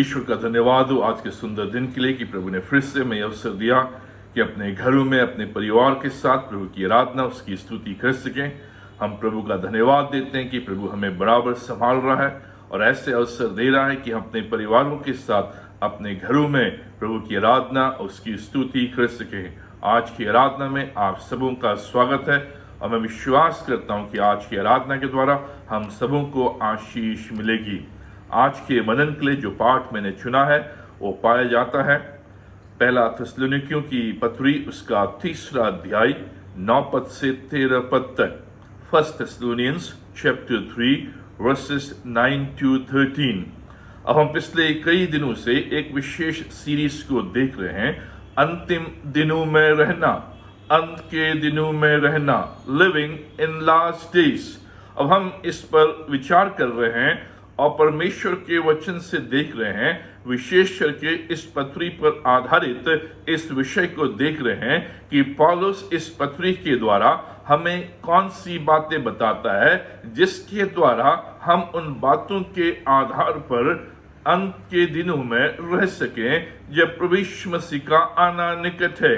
परमेश्वर का धन्यवाद हो आज के सुंदर दिन के लिए कि प्रभु ने फिर से हमें अवसर दिया कि अपने घरों में अपने परिवार के साथ प्रभु की आराधना उसकी स्तुति कर सकें। हम प्रभु का धन्यवाद देते हैं कि प्रभु हमें बराबर संभाल रहा है और ऐसे अवसर दे रहा है कि हम अपने परिवारों के साथ अपने घरों में प्रभु की आराधना उसकी स्तुति कर सकें। आज की आराधना में आप सबों का स्वागत है और मैं विश्वास करता हूं कि आज की आराधना के द्वारा हम सबों को आशीष मिलेगी। आज के मनन के लिए जो पाठ मैंने चुना है वो पाया जाता है पहला थिस्सलुनीकियों की पत्री उसका 3 अध्याय 9 पद से 13 पद तक। 1 Thessalonians chapter 3 verses 9 to 13। अब हम पिछले कई दिनों से एक विशेष सीरीज को देख रहे हैं, अंतिम दिनों में रहना, अंत के दिनों में रहना, लिविंग इन लास्ट डेज। अब हम इस पर विचार कर रहे हैं और परमेश्वर के वचन से देख रहे हैं, विशेष करके इस पत्री पर आधारित इस विषय को देख रहे हैं कि पौलुस इस पत्री के द्वारा हमें कौन सी बातें बताता है जिसके द्वारा हम उन बातों के आधार पर अंत के दिनों में रह सकें जब प्रभु यीशु मसीह का आना निकट है।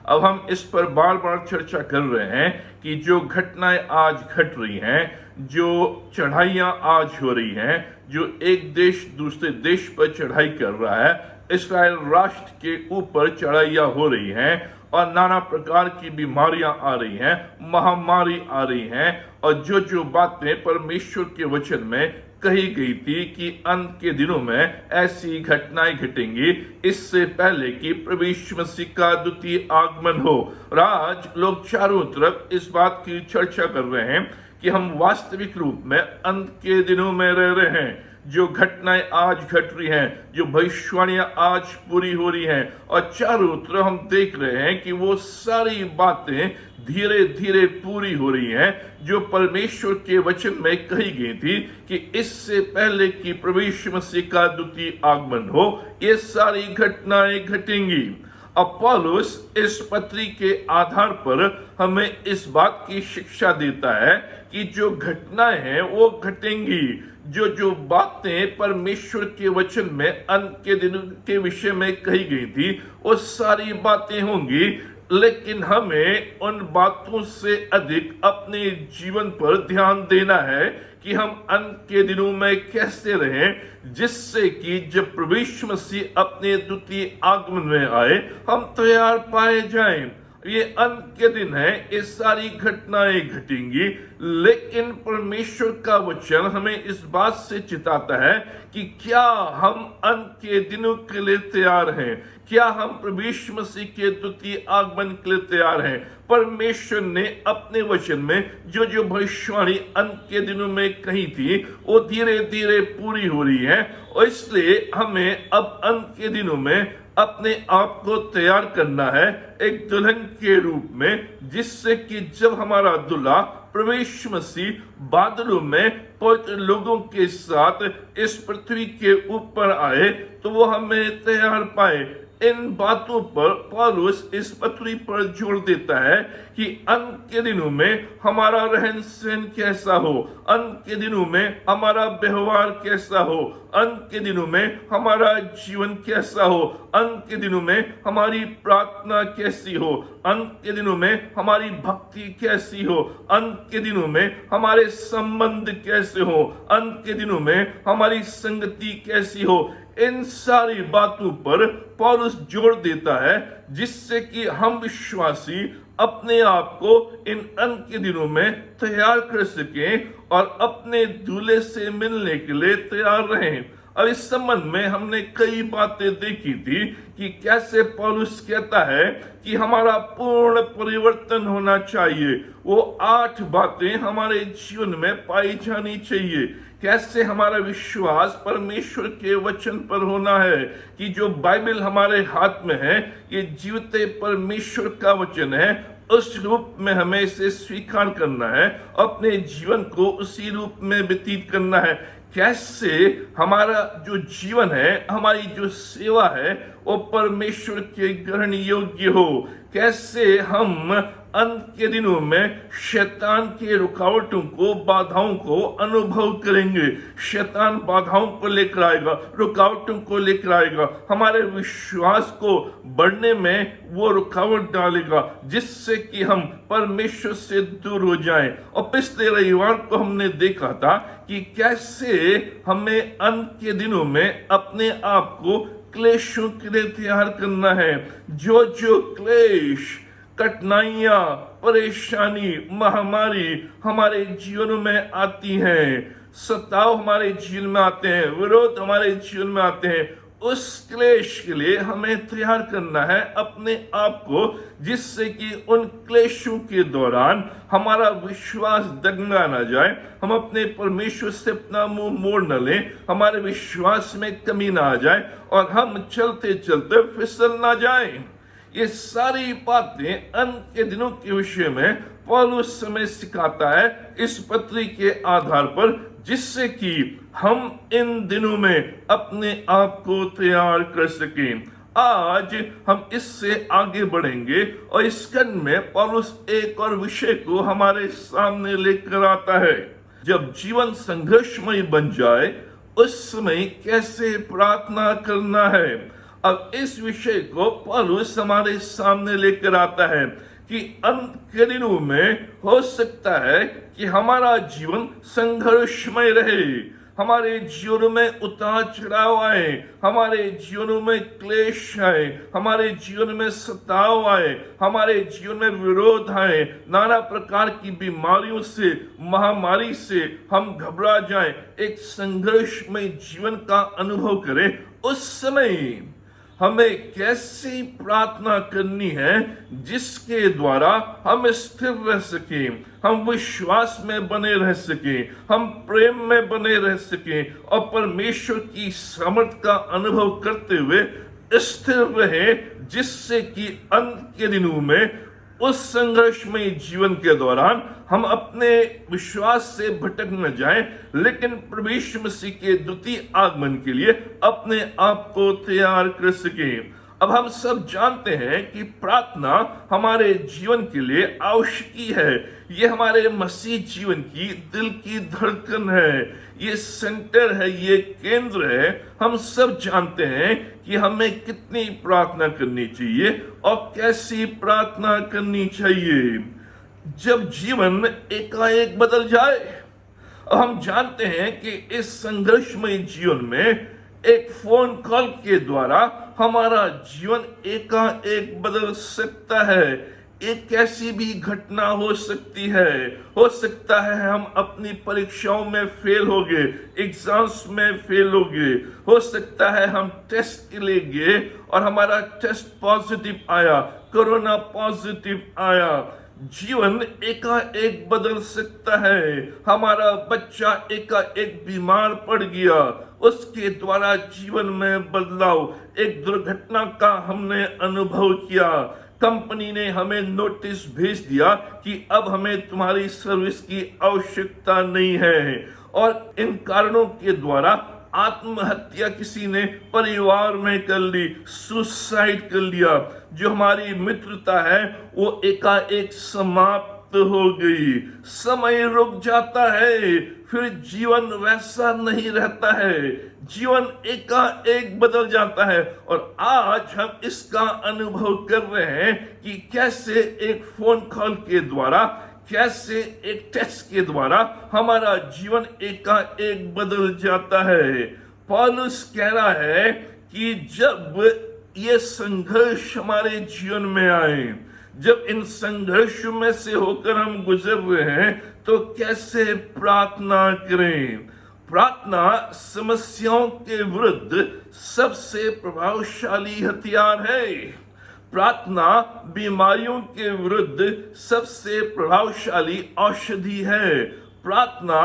अब हम इस पर बार बार चर्चा कर रहे हैं कि जो घटनाएं आज घट रही हैं, जो चढ़ाइयां आज हो रही हैं, जो एक देश दूसरे देश पर चढ़ाई कर रहा है, इस्राएल राष्ट्र के ऊपर चढ़ाइयां हो रही हैं और नाना प्रकार की बीमारियां आ रही हैं, महामारी आ रही हैं और जो बातें परमेश्वर के वचन में कही गई थी कि अंत के दिनों में ऐसी घटनाएं घटेंगी इससे पहले कि प्रभु यीशु मसीह का द्वितीय आगमन हो। और आज लोग चारों तरफ इस बात की चर्चा कर रहे हैं कि हम वास्तविक रूप में अंत के दिनों में रह रहे हैं। जो घटनाएं आज घट रही हैं, जो भविष्यवाणियां आज पूरी हो रही हैं और चारों तरफ हम देख रहे हैं कि वो सारी बातें धीरे धीरे पूरी हो रही हैं जो परमेश्वर के वचन में कही गई थी कि इससे पहले कि प्रभु यीशु मसीह का द्वितीय आगमन हो ये सारी घटनाएं घटेंगी। अब पौलुस इस पत्री के आधार पर हमें इस बात की शिक्षा देता है कि जो घटनाएं हैं वो घटेंगी। जो बातें परमेश्वर के वचन में अंत के दिनों के विषय में कही गई थी वो सारी बातें होंगी, लेकिन हमें उन बातों से अधिक अपने जीवन पर ध्यान देना है कि हम अंत के दिनों में कैसे रहें जिससे कि जब प्रभु यीशु मसीह अपने द्वितीय आगमन में आए हम तैयार पाए जाएं। ये अंत के दिन है, ये सारी घटनाएं घटेंगी, लेकिन परमेश्वर का वचन हमें इस बात से चिताता है कि क्या हम अंत के दिनों के लिए तैयार हैं, क्या हम प्रभु यीशु मसीह के द्वितीय आगमन के लिए तैयार हैं। परमेश्वर ने अपने वचन में जो भविष्यवाणी अंत के दिनों में कही थी वो धीरे धीरे पूरी हो रही है और इसलिए हमें अब अंत के दिनों में अपने आप को तैयार करना है एक दुल्हन के रूप में, जिससे कि जब हमारा दूल्हा प्रभु यीशु मसीह बादलों में पवित्र लोगों के साथ इस पृथ्वी के ऊपर आए तो वो हमें तैयार पाए। इन बातों पर पौलुस इस पत्री पर जोर देता है कि अंत के दिनों में हमारा रहन सहन कैसा हो, अंत के दिनों में हमारा व्यवहार कैसा हो, अंत के दिनों में हमारा जीवन कैसा हो, अंत के दिनों में हमारी प्रार्थना कैसी हो, अंत के दिनों में हमारी भक्ति कैसी हो, अंत के दिनों में हमारे संबंध कैसे हो, अंत के दिनों में हमारी संगति कैसी हो। इन सारी बातों पर पौलुस जोर देता है जिससे कि हम विश्वासी अपने आप को इन अंत के दिनों में तैयार कर सकें और अपने दूल्हे से मिलने के लिए तैयार रहें। अब इस संबंध में हमने कई बातें देखी थी कि कैसे पौलुस कहता है कि हमारा पूर्ण परिवर्तन होना चाहिए। वो 8 बातें हमारे जीवन में पाई जानी चाहिए। कैसे हमारा विश्वास परमेश्वर के वचन पर होना है कि जो बाइबल हमारे हाथ में है ये जीवते परमेश्वर का वचन है, उस रूप में हमें इसे स्वीकार करना है, अपने जीवन को उसी रूप में व्यतीत करना है। कैसे हमारा जो जीवन है, हमारी जो सेवा है वो परमेश्वर के ग्रहण योग्य हो, कैसे हम अंत के दिनों में शैतान के रुकावटों को, बाधाओं को अनुभव करेंगे। शैतान बाधाओं को लेकर आएगा, रुकावटों को लेकर आएगा, हमारे विश्वास को बढ़ने में वो रुकावट डालेगा, जिससे कि हम परमेश्वर से दूर हो जाएं। और पिछले रविवार को हमने देखा था कि कैसे हमें अंत के दिनों में अपने आप को क्लेशों के लिए तैयार करना है। जो क्लेश, कठिनाइयां, परेशानी, महामारी हमारे जीवन में आती हैं, सताव हमारे जीवन में आते हैं, विरोध हमारे जीवन में आते हैं, उस क्लेश के लिए हमें तैयार करना है अपने आप को, जिससे कि उन क्लेशों के दौरान हमारा विश्वास डगमगा ना जाए, हम अपने परमेश्वर से अपना मुंह मोड़ न लें, हमारे विश्वास में कमी ना आ जाए और हम चलते चलते फिसल ना जाए। ये सारी बातें अंत के दिनों के विषय में पौलुस हमें सिखाता है इस पत्री के आधार पर, जिससे कि हम इन दिनों में अपने आप को तैयार कर सकें। आज हम इससे आगे बढ़ेंगे और इस खंड में पौलुस एक और विषय को हमारे सामने लेकर आता है। जब जीवन संघर्षमय बन जाए उस समय कैसे प्रार्थना करना है। अब इस विषय को पौलुस हमारे सामने लेकर आता है कि अंत के दिनों में हो सकता है कि हमारा जीवन संघर्षमय रहे, हमारे जीवन में उतार चढ़ाव आए, हमारे जीवन में क्लेश आए, हमारे जीवन में सताव आए, हमारे जीवन में विरोध आए, नाना प्रकार की बीमारियों से, महामारी से हम घबरा जाएं, एक संघर्षमय जीवन का अनुभव करें। उस समय हमें कैसी प्रार्थना करनी है जिसके द्वारा हम स्थिर रह सकें, हम विश्वास में बने रह सकें, हम प्रेम में बने रह सकें और परमेश्वर की सामर्थ का अनुभव करते हुए स्थिर रहे, जिससे कि अंत के दिनों में उस संघर्षमय जीवन के दौरान हम अपने विश्वास से भटक न जाएं, लेकिन परमेश्वर मसीह के द्वितीय आगमन के लिए अपने आप को तैयार कर सकें। अब हम सब जानते हैं कि प्रार्थना हमारे जीवन के लिए आवश्यक है। ये हमारे मसीह जीवन की दिल की धड़कन है, ये सेंटर है, ये केंद्र है। हम सब जानते हैं कि हमें कितनी प्रार्थना करनी चाहिए और कैसी प्रार्थना करनी चाहिए। जब जीवन एकाएक बदल जाए, हम जानते हैं कि इस संघर्षमय जीवन में एक फोन कॉल के द्वारा हमारा जीवन एकाएक बदल सकता है। एक कैसी भी घटना हो सकती है, हो सकता है हम अपनी परीक्षाओं में फेल हो गए, एग्जाम्स में फेल हो सकता है हम टेस्ट के लिए गए और हमारा टेस्ट पॉजिटिव आया, कोरोना पॉजिटिव आया। जीवन एकाएक बदल सकता है। हमारा बच्चा एकाएक बीमार पड़ गया, उसके द्वारा जीवन में बदलाव, एक दुर्घटना का हमने अनुभव किया, कंपनी ने हमें नोटिस भेज दिया कि अब हमें तुम्हारी सर्विस की आवश्यकता नहीं है, और इन कारणों के द्वारा आत्महत्या किसी ने परिवार में कर ली, सुसाइड कर लिया। जो हमारी मित्रता है वो एकाएक समाप्त हो गई। समय रुक जाता है, फिर जीवन वैसा नहीं रहता है, जीवन एकाएक बदल जाता है। और आज हम इसका अनुभव कर रहे हैं कि कैसे एक फोन कॉल के द्वारा, कैसे एक टेस्ट के द्वारा हमारा जीवन एकाएक बदल जाता है। पौलुस कह रहा है कि जब ये संघर्ष हमारे जीवन में आए, जब इन संघर्षों में से होकर हम गुजर रहे हैं, तो कैसे प्रार्थना करें। प्रार्थना समस्याओं के विरुद्ध सबसे प्रभावशाली हथियार है। प्रार्थना बीमारियों के विरुद्ध सबसे प्रभावशाली औषधि है। प्रार्थना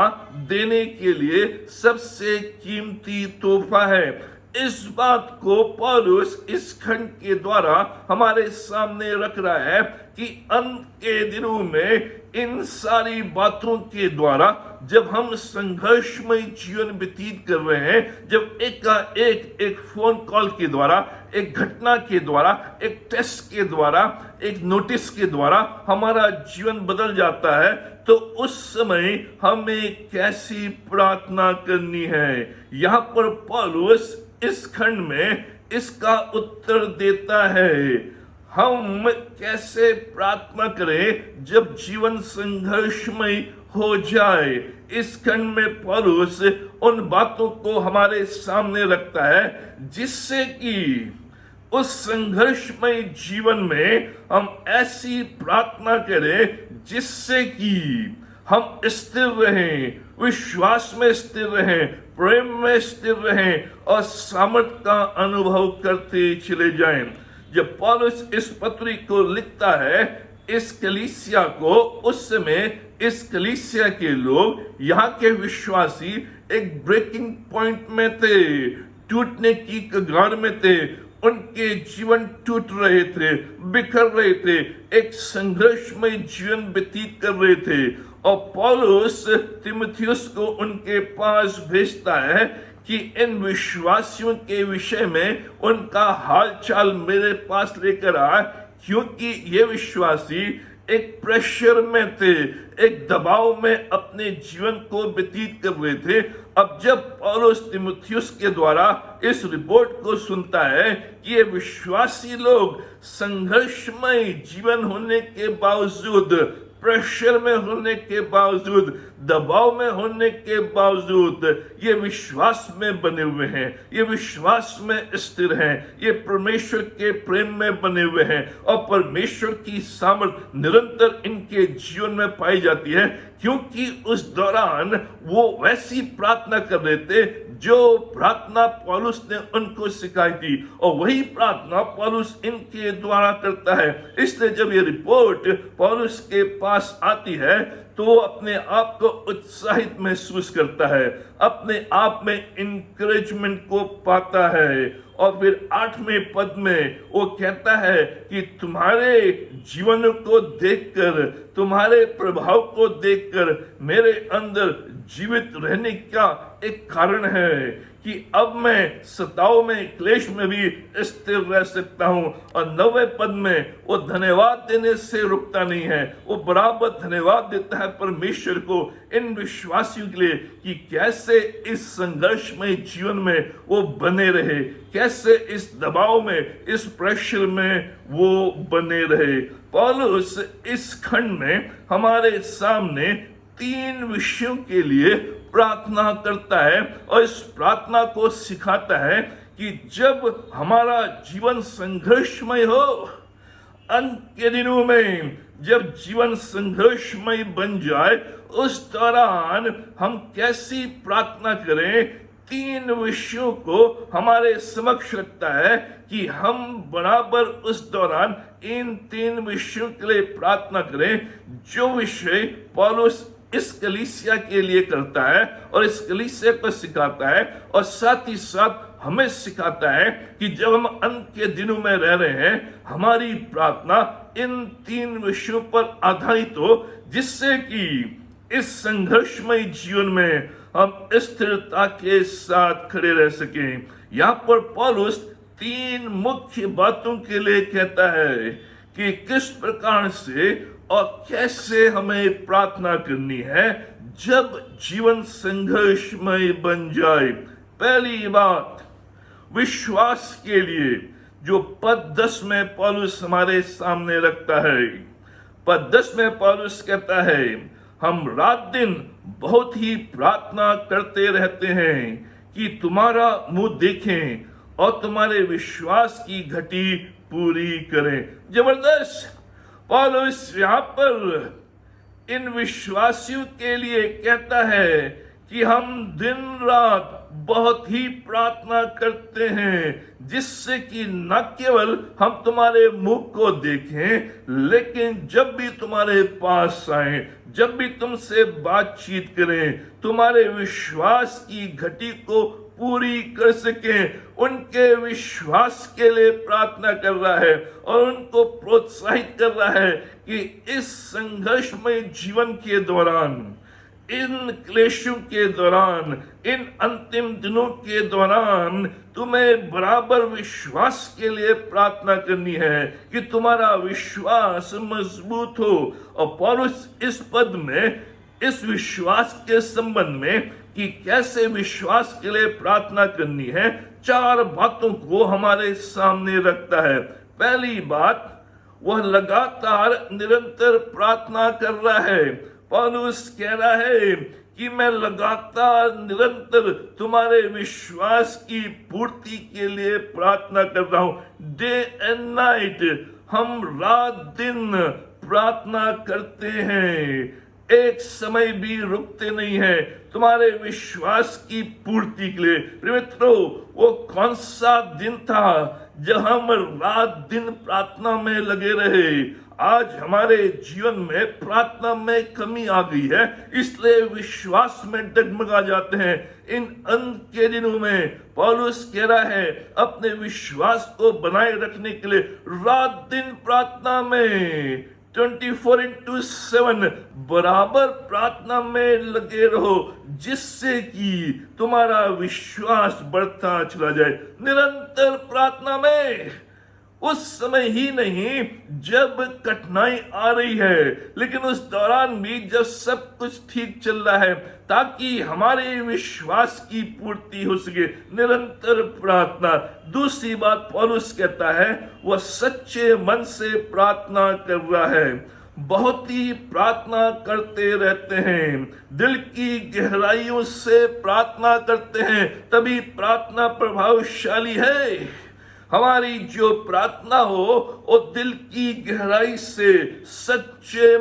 देने के लिए सबसे कीमती तोहफा है। इस बात को पौलुस इस खंड के द्वारा हमारे सामने रख रहा है कि अंत के दिनों में इन सारी बातों के द्वारा जब हम संघर्षमय जीवन व्यतीत कर रहे हैं, जब एक फोन कॉल के द्वारा, एक घटना के द्वारा, एक टेस्ट के द्वारा, एक नोटिस के द्वारा हमारा जीवन बदल जाता है, तो उस समय हमें कैसी प्रार्थना करनी है। यहां पर पौलुस इस खंड में इसका उत्तर देता है। हम कैसे प्रार्थना करें जब जीवन संघर्षमय हो जाए। इस खंड में पौलुस उन बातों को हमारे सामने रखता है जिससे कि उस संघर्षमय जीवन में हम ऐसी प्रार्थना करें जिससे कि हम स्थिर रहें, विश्वास में स्थिर रहें, प्रेम में स्थिर रहें और सामर्थ्य का अनुभव करते चले जाएं। जब पौलुस इस पत्री को लिखता है इस कलीसिया को, उस समय इस कलीसिया के लोग, यहाँ के विश्वासी एक ब्रेकिंग पॉइंट में थे, टूटने की कगार में थे। उनके जीवन टूट रहे थे, बिखर रहे थे, एक संघर्षमय जीवन व्यतीत कर रहे थे। और पौलुस तीमुथियुस को उनके पास भेजता है कि इन विश्वासियों के विषय में उनका हाल चाल मेरे पास लेकर आ, क्योंकि ये विश्वासी एक प्रेशर में थे, एक दबाव में अपने जीवन को व्यतीत कर रहे थे। अब जब पौलुस तीमुथियुस के द्वारा इस रिपोर्ट को सुनता है कि ये विश्वासी लोग संघर्षमय जीवन होने के बावजूद, प्रेशर में होने के बावजूद, दबाव में होने के बावजूद ये विश्वास में बने हुए हैं, ये विश्वास में स्थिर हैं, ये परमेश्वर के प्रेम में बने हुए हैं और परमेश्वर की सामर्थ्य निरंतर इनके जीवन में पाई जाती है, क्योंकि उस दौरान वो वैसी प्रार्थना कर रहे थे जो प्रार्थना पौलुस ने उनको सिखाई थी और वही प्रार्थना पौलुस इनके द्वारा करता है। इसलिए जब ये रिपोर्ट पौलुस के पास आती है तो वो अपने आप को उत्साहित महसूस करता है, अपने आप में इंकरेजमेंट को पाता है। और फिर 8वें पद में वो कहता है कि तुम्हारे जीवन को देखकर, तुम्हारे प्रभाव को देखकर मेरे अंदर जीवित रहने का एक कारण है कि अब मैं सताव में, क्लेश में भी स्थिर रह सकता हूं। और 9वें पद में वो धन्यवाद देने से रुकता नहीं है, वो बराबर धन्यवाद देता है परमेश्वर को इन विश्वासियों के लिए कि कैसे इस संघर्षमय जीवन में वो बने रहे, कैसे इस दबाव में, इस प्रेशर में वो बने रहे। पौलुस इस खंड में हमारे सामने 3 विषयों के लिए प्रार्थना करता है और इस प्रार्थना को सिखाता है कि जब हमारा जीवन संघर्षमय हो, अंत के दिनों में जब जीवन संघर्षमय बन जाए, उस दौरान हम कैसी प्रार्थना करें। 3 विषयों को हमारे समक्ष रखता है कि हम बराबर उस दौरान इन 3 विषयों के लिए प्रार्थना करें, जो विषय पौलुस इस कलीसिया के लिए करता है और इस कलीसिया को सिखाता है और साथ ही साथ हमें सिखाता है कि जब हम अंत के दिनों में रह रहे हैं, हमारी प्रार्थना इन 3 विषयों पर आधारित हो, जिससे कि इस संघर्षमय जीवन में हम स्थिरता के साथ खड़े रह सकें। यहाँ पर पौलुस 3 मुख्य बातों के लिए कहता है कि किस प्रकार से और कैसे हमें प्रार्थना करनी है जब जीवन संघर्षमय बन जाए। पहली बात, विश्वास के लिए, जो पद 10 में पौलुस हमारे सामने रखता है। पद 10 में पौलुस कहता है, हम रात दिन बहुत ही प्रार्थना करते रहते हैं कि तुम्हारा मुंह देखें और तुम्हारे विश्वास की घटी पूरी करें। जबरदस्त! पौलुस यहाँ पर इन विश्वासियों के लिए कहता है कि हम दिन रात बहुत ही प्रार्थना करते हैं, जिससे कि न केवल हम तुम्हारे मुख को देखें, लेकिन जब भी तुम्हारे पास आए, जब भी तुमसे बातचीत करें, तुम्हारे विश्वास की घटी को पूरी कर सके, उनके विश्वास के लिए प्रार्थना कर रहा है और उनको प्रोत्साहित कर रहा है कि इस संघर्षमय जीवन के दौरान, इन क्लेशों के दौरान, इन अंतिम दिनों के दौरान तुम्हें बराबर विश्वास के लिए प्रार्थना करनी है कि तुम्हारा विश्वास मजबूत हो। और पौलुस इस पद में इस विश्वास के संबंध में कि कैसे विश्वास के लिए प्रार्थना करनी है, 4 बातों को हमारे सामने रखता है। पहली बात, वह लगातार निरंतर प्रार्थना कर रहा है। पौलुस कह रहा है कि मैं लगातार निरंतर तुम्हारे विश्वास की पूर्ति के लिए प्रार्थना कर रहा हूं। डे एंड नाइट, हम रात दिन प्रार्थना करते हैं, एक समय भी रुकते नहीं है तुम्हारे विश्वास की पूर्ति के लिए। मित्रों, वो कौन सा दिन था जब हम रात दिन प्रार्थना में लगे रहे? आज हमारे जीवन में प्रार्थना में कमी आ गई है, इसलिए विश्वास में डगमगा जाते हैं। इन अंत के दिनों में पौलुस कह रहा है अपने विश्वास को बनाए रखने के लिए रात दिन प्रार्थना में 24/7 बराबर प्रार्थना में लगे रहो, जिससे कि तुम्हारा विश्वास बढ़ता चला जाए। निरंतर प्रार्थना में, उस समय ही नहीं जब कठिनाई आ रही है, लेकिन उस दौरान भी जब सब कुछ ठीक चल रहा है, ताकि हमारे विश्वास की पूर्ति हो सके, निरंतर प्रार्थना। दूसरी बात पौलुस कहता है, वह सच्चे मन से प्रार्थना कर रहा है। बहुत ही प्रार्थना करते रहते हैं, दिल की गहराइयों से प्रार्थना करते हैं, तभी प्रार्थना प्रभावशाली है। हमारी जो प्रार्थना हो वो दिल की गहराई से, सच्चे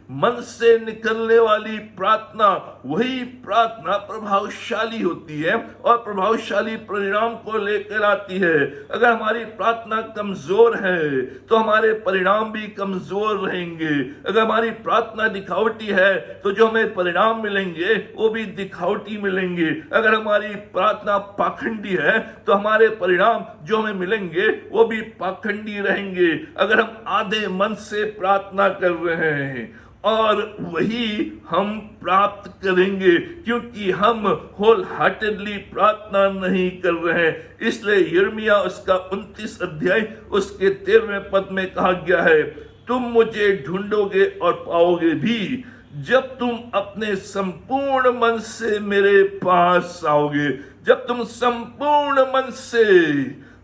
मन से निकलने वाली प्रार्थना, वही प्रार्थना प्रभावशाली होती है और प्रभावशाली परिणाम को लेकर आती है। अगर हमारी प्रार्थना कमजोर है तो हमारे परिणाम भी कमजोर रहेंगे। अगर हमारी प्रार्थना दिखावटी है तो जो हमें परिणाम मिलेंगे वो भी दिखावटी मिलेंगे। अगर हमारी प्रार्थना पाखंडी है तो हमारे परिणाम जो हमें मिलेंगे वो भी पाखंडी रहेंगे। अगर हम आधे मन से प्रार्थना कर रहे हैं और वही हम प्राप्त करेंगे, क्योंकि हम होल हार्टेडली प्रार्थना नहीं कर रहे हैं। इसलिए यिर्मयाह उसका 29 अध्याय उसके 13वें पद में कहा गया है, तुम मुझे ढूंढोगे और पाओगे भी जब तुम अपने संपूर्ण मन से मेरे पास आओगे। जब तुम संपूर्ण मन से,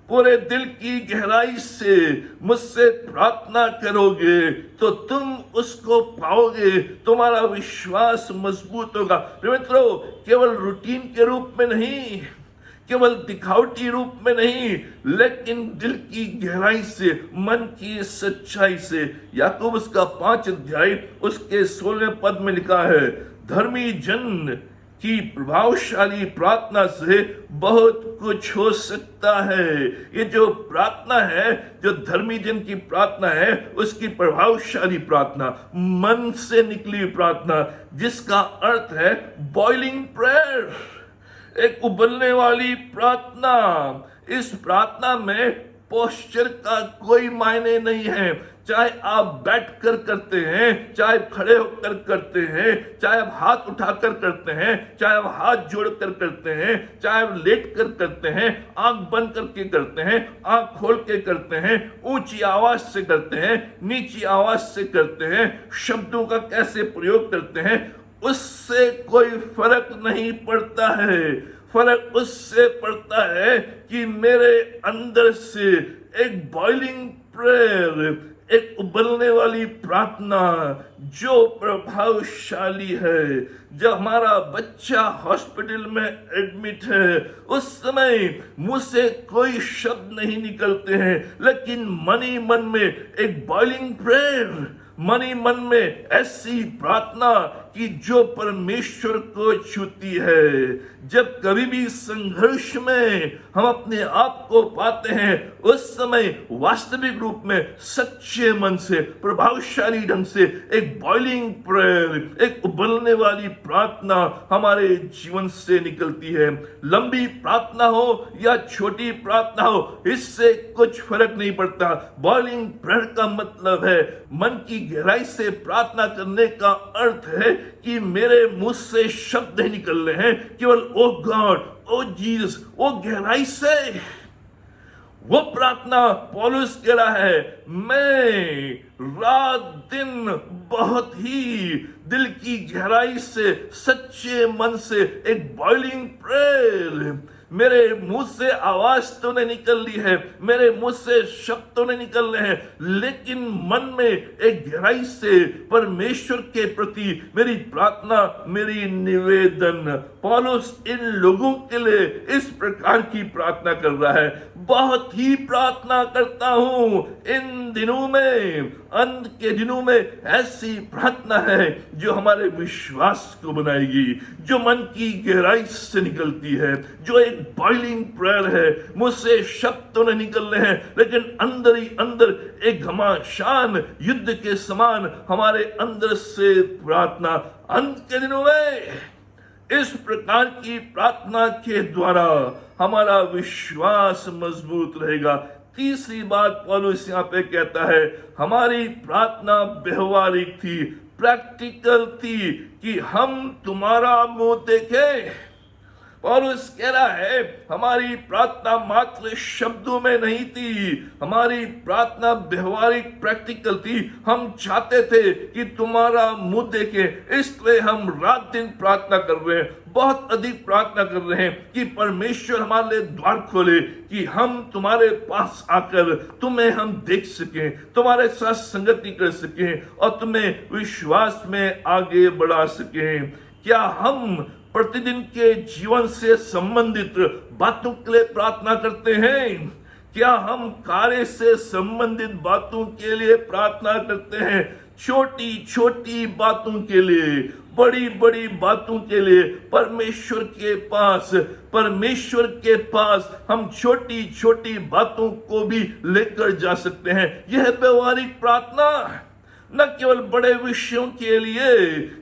पूरे दिल की गहराई से मुझसे प्रार्थना करोगे तो तुम उसको पाओगे, तुम्हारा विश्वास मजबूत होगा। मित्रों, केवल रूटीन के रूप में नहीं, केवल दिखावटी रूप में नहीं, लेकिन दिल की गहराई से, मन की सच्चाई से। याकूब उसका 5 अध्याय उसके 16वें पद में लिखा है, धर्मी जन की प्रभावशाली प्रार्थना से बहुत कुछ हो सकता है। ये जो प्रार्थना है, जो धर्मी जन की प्रार्थना है, उसकी प्रभावशाली प्रार्थना, मन से निकली प्रार्थना, जिसका अर्थ है बॉइलिंग प्रेयर, एक उबलने वाली प्रार्थना। इस प्रार्थना में पोस्चर का कोई मायने नहीं है, चाहे आप बैठकर करते हैं, चाहे खड़े होकर करते हैं, चाहे आप हाथ उठाकर करते हैं, चाहे आप हाथ जोड़कर करते हैं, चाहे आप लेट कर करते हैं, आंख बंद करके करते हैं, आंख खोल के करते हैं, ऊंची आवाज से करते हैं, नीची आवाज से करते हैं, शब्दों का कैसे प्रयोग करते हैं, उससे कोई फर्क नहीं पड़ता है। फर्क उससे पड़ता है कि मेरे अंदर से एक बॉइलिंग प्रेयर, एक उबलने वाली प्रार्थना जो प्रभावशाली है। जब हमारा बच्चा हॉस्पिटल में एडमिट है, उस समय मुंह से कोई शब्द नहीं निकलते हैं, लेकिन मन ही मन में एक बॉइलिंग प्रेयर, मन ही मन में ऐसी प्रार्थना कि जो परमेश्वर को छूती है। जब कभी भी संघर्ष में हम अपने आप को पाते हैं, उस समय वास्तविक रूप में सच्चे मन से, प्रभावशाली ढंग से एक बॉइलिंग प्रेयर, एक उबलने वाली प्रार्थना हमारे जीवन से निकलती है। लंबी प्रार्थना हो या छोटी प्रार्थना हो, इससे कुछ फर्क नहीं पड़ता। बॉइलिंग प्रेयर का मतलब है मन की गहराई से प्रार्थना करने का अर्थ है कि मेरे मुंह से शब्द नहीं निकल रहे हैं केवल ओ गॉड, ओ जीसस, वो गहराई से। वो प्रार्थना पौलुस कह रहा है, मैं रात दिन बहुत ही दिल की गहराई से, सच्चे मन से एक बॉइलिंग प्रेयर, मेरे मुंह से आवाज तो नहीं निकल रही है, मेरे मुंह से शब्द तो नहीं निकल रहे हैं, लेकिन मन में एक गहराई से परमेश्वर के प्रति मेरी प्रार्थना, मेरी निवेदन। पौलुस इन लोगों के लिए इस प्रकार की प्रार्थना कर रहा है। बहुत ही प्रार्थना करता हूं इन दिनों में, अंत के दिनों में ऐसी प्रार्थना है जो हमारे विश्वास को बनाएगी, जो मन की गहराई से निकलती है, जो एक बॉइलिंग प्रेयर है। मुझसे शब्द तो नहीं निकल रहे हैं, लेकिन अंदर ही अंदर एक घमासान युद्ध के समान हमारे अंदर से प्रार्थना। अंत के दिनों में इस प्रकार की प्रार्थना के द्वारा हमारा विश्वास मजबूत रहेगा। तीसरी बात पौलुस यहाँ पे कहता है, हमारी प्रार्थना व्यवहारिक थी, प्रैक्टिकल थी, कि हम तुम्हारा मुंह देखें। पौलुस कह रहा है, हमारी प्रार्थना मात्र शब्दों में नहीं थी, हमारी प्रार्थना व्यवहारिक प्रैक्टिकल थी। हम चाहते थे कि तुम्हारा मुंह देखें, इसलिए हम रात दिन प्रार्थना कर रहे हैं, बहुत अधिक प्रार्थना कर रहे हैं कि परमेश्वर हमारे लिए द्वार खोले, कि हम तुम्हारे पास आकर तुम्हें हम देख सकें, तुम्हारे साथ संगति कर सकें और तुम्हें विश्वास में आगे बढ़ा सकें। क्या हम प्रतिदिन के जीवन से संबंधित बातों के लिए प्रार्थना करते हैं? क्या हम कार्य से संबंधित बातों के लिए प्रार्थना करते हैं? छोटी छोटी बातों के लिए, बड़ी बड़ी बातों के लिए परमेश्वर के पास हम छोटी छोटी बातों को भी लेकर जा सकते हैं। यह व्यवहारिक प्रार्थना, न केवल बड़े विषयों के लिए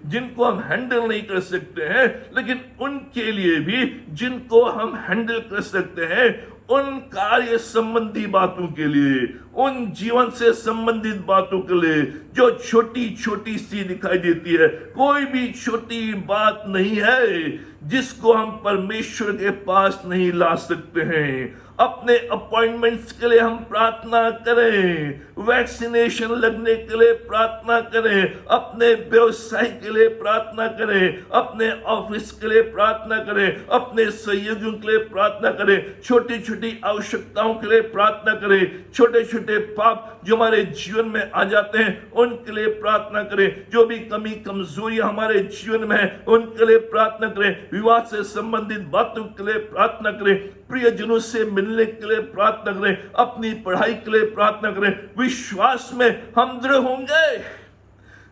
जिनको हम हैंडल नहीं कर सकते हैं, लेकिन उनके लिए भी जिनको हम हैंडल कर सकते हैं, उन कार्य संबंधी बातों के लिए, उन जीवन से संबंधित बातों के लिए जो छोटी छोटी सी दिखाई देती है। कोई भी छोटी बात नहीं है जिसको हम परमेश्वर के पास नहीं ला सकते हैं। अपने अपॉइंटमेंट्स के लिए हम प्रार्थना करें, वैक्सीनेशन लगने के लिए प्रार्थना करें, अपने व्यवसाय के लिए प्रार्थना करें, अपने ऑफिस के लिए प्रार्थना करें, अपने सहयोगियों के लिए प्रार्थना करें, छोटी छोटी आवश्यकताओं के लिए प्रार्थना करें, छोटे छोटे पाप जो हमारे जीवन में आ जाते हैं उनके लिए प्रार्थना करें, जो भी कमी कमजोरियां हमारे जीवन में है उनके लिए प्रार्थना करें, विवाह से संबंधित बातों के लिए प्रार्थना करें, प्रियजनों से मिलने के लिए प्रार्थना करें, अपनी पढ़ाई के लिए प्रार्थना करें। विश्वास में हम दृढ़ होंगे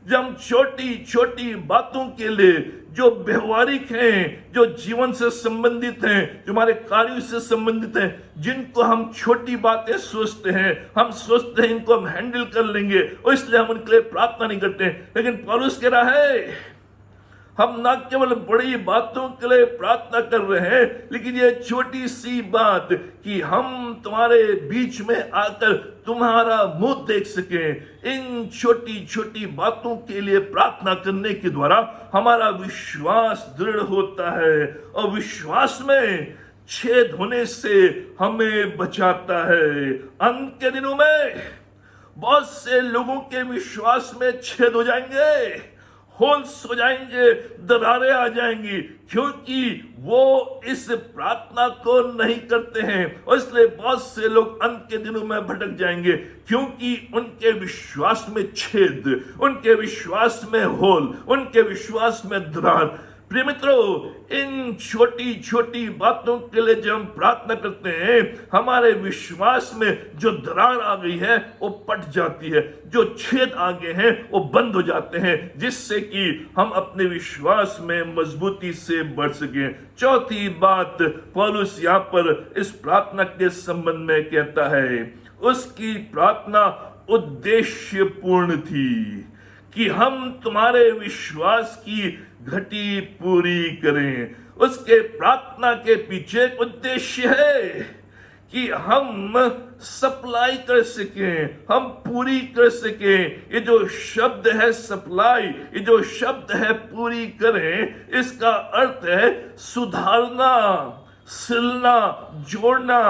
जब हम छोटी छोटी बातों के लिए जो व्यवहारिक हैं, जो जीवन से संबंधित हैं, जो हमारे कार्यों से संबंधित हैं, जिनको हम छोटी बातें सोचते हैं, हम सोचते हैं इनको हम हैंडल कर लेंगे और इसलिए हम उनके लिए प्रार्थना नहीं करते। लेकिन पौलुस कह रहा है, हम न केवल बड़ी बातों के लिए प्रार्थना कर रहे हैं, लेकिन ये छोटी सी बात कि हम तुम्हारे बीच में आकर तुम्हारा मुंह देख सकें, इन छोटी छोटी बातों के लिए प्रार्थना करने के द्वारा हमारा विश्वास दृढ़ होता है और विश्वास में छेद होने से हमें बचाता है। अंत के दिनों में बहुत से लोगों के विश्वास में छेद हो जाएंगे, होल्स हो जाएंगे, दरारें आ जाएंगी, क्योंकि वो इस प्रार्थना को नहीं करते हैं और इसलिए बहुत से लोग अंत के दिनों में भटक जाएंगे, क्योंकि उनके विश्वास में छेद, उनके विश्वास में होल, उनके विश्वास में दरार। प्रिय मित्रों, इन छोटी छोटी बातों के लिए जब हम प्रार्थना करते हैं, हमारे विश्वास में जो दरार आ गई है वो पट जाती है, जो छेद आ गए हैं वो बंद हो जाते हैं, जिससे कि हम अपने विश्वास में मजबूती से बढ़ सकें। चौथी बात पौलुस यहाँ पर इस प्रार्थना के संबंध में कहता है, उसकी प्रार्थना उद्देश्यपूर्ण थी कि हम तुम्हारे विश्वास की घटी पूरी करें। उसके प्रार्थना के पीछे उद्देश्य है कि हम सप्लाई कर सकें, हम पूरी कर सकें। ये जो शब्द है सप्लाई, ये जो शब्द है पूरी करें, इसका अर्थ है सुधारना, सिलना, जोड़ना।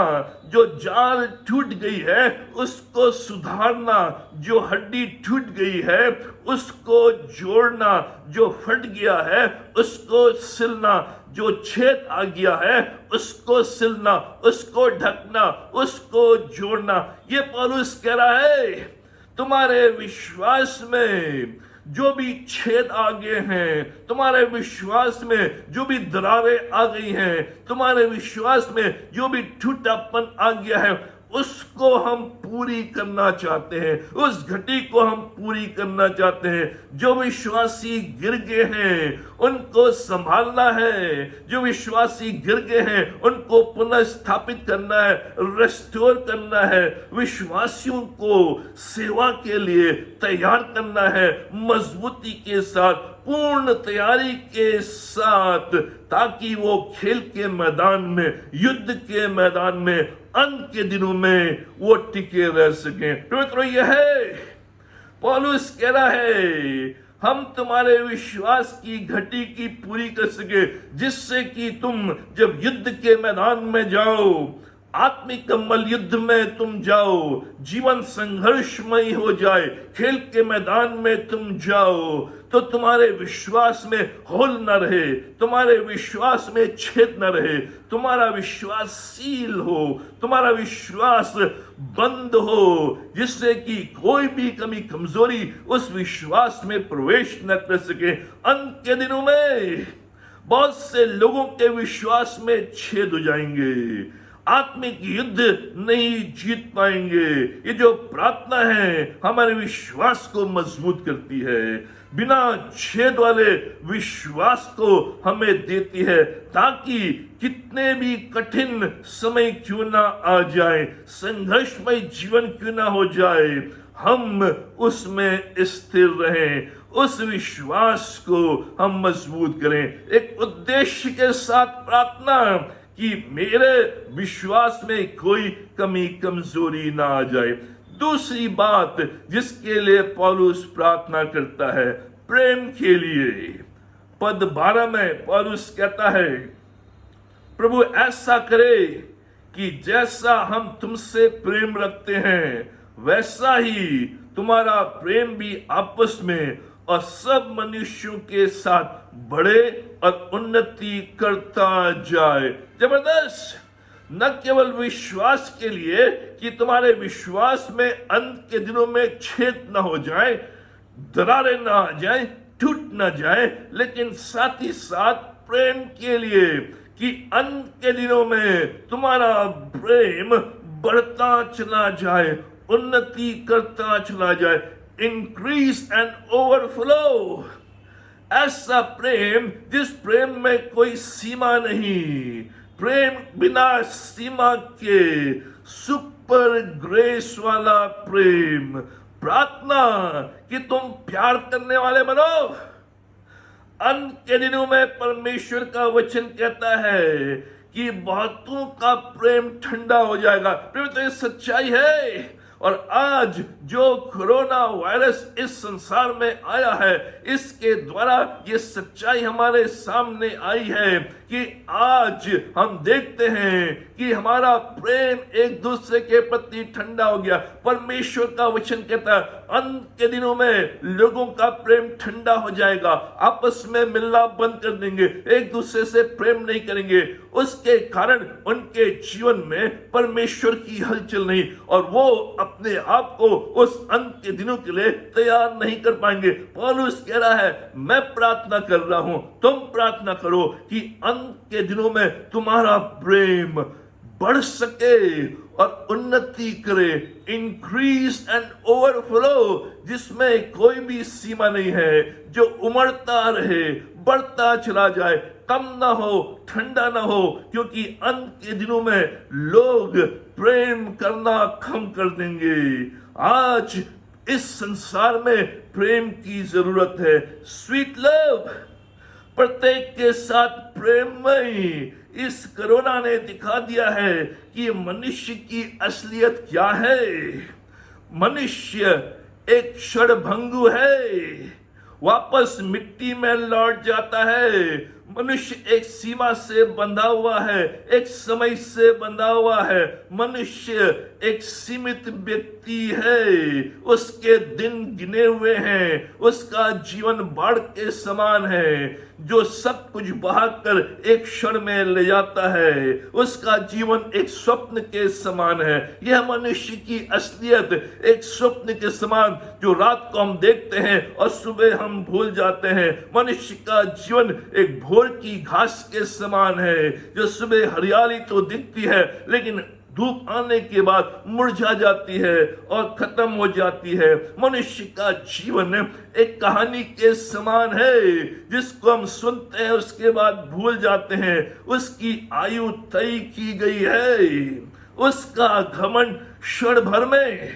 जो जाल टूट गई है उसको सुधारना, जो हड्डी टूट गई है उसको जोड़ना, जो फट गया है उसको सिलना, जो छेद आ गया है उसको सिलना, उसको ढकना, उसको जोड़ना। ये पौलुस कह रहा है, तुम्हारे विश्वास में जो भी छेद आ गए हैं, तुम्हारे विश्वास में जो भी दरारें आ गई हैं, तुम्हारे विश्वास में जो भी टूटापन आ गया है, उसको हम पूरी करना चाहते हैं, उस घटी को हम पूरी करना चाहते हैं। जो विश्वासी गिर गए हैं उनको संभालना है, जो विश्वासी गिर गए हैं उनको पुनः स्थापित करना है, रेस्टोर करना है, विश्वासियों को सेवा के लिए तैयार करना है, मजबूती के साथ, पूर्ण तैयारी के साथ, ताकि वो खेल के मैदान में, युद्ध के मैदान में, अंत के दिनों में वो टिके रह सकें। मित्रों, यह है पौलुस कह रहा है, हम तुम्हारे विश्वास की घटी की पूरी कर सके, जिससे कि तुम जब युद्ध के मैदान में जाओ, आत्मिक मल युद्ध में तुम जाओ, जीवन संघर्षमय हो जाए, खेल के मैदान में तुम जाओ, तो तुम्हारे विश्वास में होल न रहे, तुम्हारे विश्वास में छेद न रहे, तुम्हारा विश्वास सील हो, तुम्हारा विश्वास बंद हो, जिससे कि कोई भी कमी कमजोरी उस विश्वास में प्रवेश न कर सके। अंत के दिनों में बहुत से लोगों के विश्वास में छेद हो जाएंगे, आत्मिक युद्ध नहीं जीत पाएंगे। ये जो प्रार्थना है हमारे विश्वास को मजबूत करती है, बिना छेद वाले विश्वास को हमें देती है, ताकि कितने भी कठिन समय क्यों ना आ जाए, संघर्षमय जीवन क्यों ना हो जाए, हम उसमें स्थिर रहें, उस विश्वास को हम मजबूत करें। एक उद्देश्य के साथ प्रार्थना कि मेरे विश्वास में कोई कमी कमजोरी ना आ जाए। दूसरी बात जिसके लिए पौलुस प्रार्थना करता है, प्रेम के लिए। पद 12 में पौलुस कहता है, प्रभु ऐसा करे कि जैसा हम तुमसे प्रेम रखते हैं, वैसा ही तुम्हारा प्रेम भी आपस में और सब मनुष्यों के साथ बढ़े और उन्नति करता जाए। जबरदस्त! न केवल विश्वास के लिए कि तुम्हारे विश्वास में अंत के दिनों में छेद न हो जाए, दरारें ना आ जाए, टूट ना जाए, लेकिन साथ ही साथ प्रेम के लिए कि अंत के दिनों में तुम्हारा प्रेम बढ़ता चला जाए, उन्नति करता चला जाए, इंक्रीज एंड ओवरफ्लो। ऐसा प्रेम जिस प्रेम में कोई सीमा नहीं, प्रेम बिना सीमा के, सुपर ग्रेस वाला प्रेम। प्रार्थना कि तुम प्यार करने वाले बनो। अंत के दिनों में परमेश्वर का वचन कहता है कि बहुतों का प्रेम ठंडा हो जाएगा। प्रेम तो ये सच्चाई है। और आज जो कोरोना वायरस इस संसार में आया है, इसके द्वारा ये सच्चाई हमारे सामने आई है कि आज हम देखते हैं कि हमारा प्रेम एक दूसरे के प्रति ठंडा हो गया। परमेश्वर का वचन कहता है अंत के दिनों में लोगों का प्रेम ठंडा हो जाएगा, आपस में मिलना बंद कर देंगे, एक दूसरे से प्रेम नहीं करेंगे। उसके कारण उनके जीवन में परमेश्वर की हलचल नहीं, और वो अपने आप को उस अंत के दिनों के लिए तैयार नहीं कर पाएंगे। पौलुस कह रहा है, मैं प्रार्थना कर रहा हूं, तुम प्रार्थना करो कि अंत के दिनों में तुम्हारा प्रेम बढ़ सके और उन्नति करे, इंक्रीज एंड ओवरफ्लो, जिसमें कोई भी सीमा नहीं है, जो उमड़ता रहे, बढ़ता चला जाए, कम ना हो, ठंडा ना हो, क्योंकि अंत के दिनों में लोग प्रेम करना कम कर देंगे। आज इस संसार में प्रेम की जरूरत है, स्वीट लव, प्रत्येक के साथ प्रेममय। इस कोरोना ने दिखा दिया है कि मनुष्य की असलियत क्या है। मनुष्य एक क्षणभंगु है, वापस मिट्टी में लौट जाता है। मनुष्य एक सीमा से बंधा हुआ है, एक समय से बंधा हुआ है। मनुष्य एक सीमित व्यक्ति है, उसके दिन गिने हुए हैं, उसका जीवन बाढ़ के समान है जो सब कुछ बहाकर एक क्षण में ले जाता है। उसका जीवन एक स्वप्न के समान है। यह मनुष्य की असलियत एक स्वप्न के समान, जो रात को हम देखते हैं और सुबह हम भूल जाते हैं। मनुष्य का जीवन एक भोर की घास के समान है, जो सुबह हरियाली तो दिखती है लेकिन धूप आने के बाद मुरझा जाती है और खत्म हो जाती है। मनुष्य का जीवन एक कहानी के समान है, जिसको हम सुनते हैं उसके बाद भूल जाते हैं। उसकी आयु तय की गई है, उसका घमंड क्षण भर में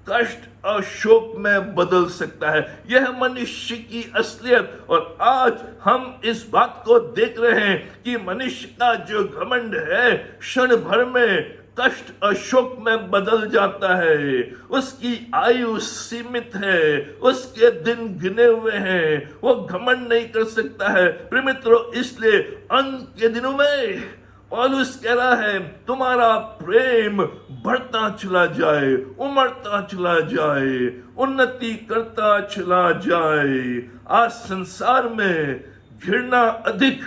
कष्ट और शोक में बदल सकता है। यह मनुष्य की असलियत। और आज हम इस बात को देख रहे हैं कि मनुष्य का जो घमंड है क्षण भर में कष्ट और शोक में बदल जाता है। उसकी आयु सीमित है, उसके दिन गिने हुए हैं, वो घमंड नहीं कर सकता है। प्रिय मित्रों, इसलिए अंत के दिनों में पौलुस कह रहा है, तुम्हारा प्रेम बढ़ता चला जाए, उमड़ता चला जाए, उन्नति करता चला जाए। आज संसार में घृणा अधिक